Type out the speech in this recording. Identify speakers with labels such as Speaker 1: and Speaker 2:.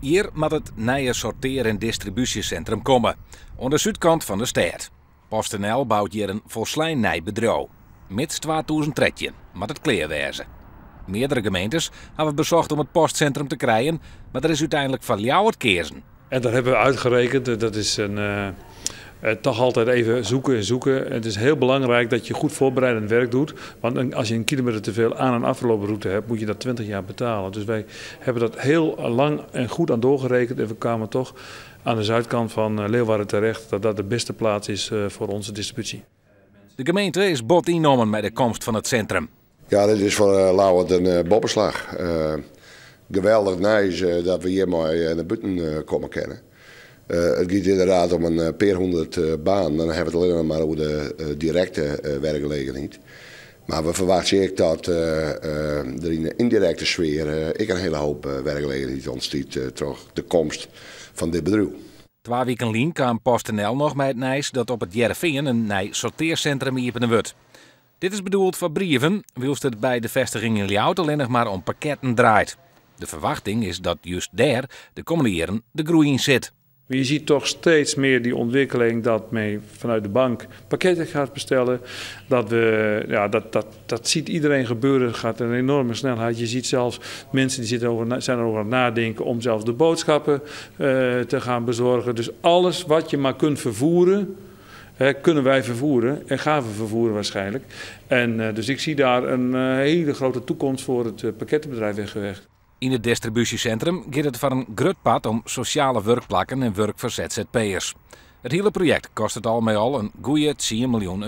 Speaker 1: Hier moet het nieuwe sorteer- en distributiecentrum komen, aan de zuidkant van de stad. PostNL bouwt hier een volslijn nieuw bedrijf. Mits 2013, met het kleerwezen. Meerdere gemeentes hebben bezocht om het postcentrum te krijgen, maar er is uiteindelijk van jou het kiezen.
Speaker 2: En dat hebben we uitgerekend. Dat is toch altijd even zoeken. Het is heel belangrijk dat je goed voorbereidend werk doet. Want als je een kilometer te veel aan- en afloproute hebt, moet je dat 20 jaar betalen. Dus wij hebben dat heel lang en goed aan doorgerekend. En we kwamen toch aan de zuidkant van Leeuwarden terecht dat dat de beste plaats is voor onze distributie.
Speaker 1: De gemeente is bot ingenomen met de komst van het centrum.
Speaker 3: Ja, dit is voor Lauwert een boppenslag. Geweldig nice dat we hier maar naar buiten komen kennen. Het gaat inderdaad om een paar honderd baan. Dan hebben we het alleen maar over de directe werkgelegenheid. Maar we verwachten ook dat er in de indirecte sfeer een hele hoop werkgelegenheid ontstaat door de komst van dit bedrijf.
Speaker 1: 2 weken geleden kwam PostNL nog met het nieuws dat op het Jereveen een nieuw sorteercentrum openen wordt. Dit is bedoeld voor brieven, wilst het bij de vestiging in Ljouwert alleen nog maar om pakketten draait. De verwachting is dat juist daar de komende jaren de groei in zit.
Speaker 2: Je ziet toch steeds meer die ontwikkeling dat men vanuit de bank pakketten gaat bestellen. Dat ziet iedereen gebeuren. Het gaat een enorme snelheid. Je ziet zelfs mensen die zijn erover aan het nadenken om zelfs de boodschappen te gaan bezorgen. Dus alles wat je maar kunt vervoeren, kunnen wij vervoeren en gaan we vervoeren waarschijnlijk. En dus ik zie daar een hele grote toekomst voor het pakkettenbedrijf weggelegd.
Speaker 1: In het distributiecentrum gaat het voor een groot pad om sociale werkplekken en werk voor ZZP'ers. Het hele project kost het al met al een goede €10 miljoen.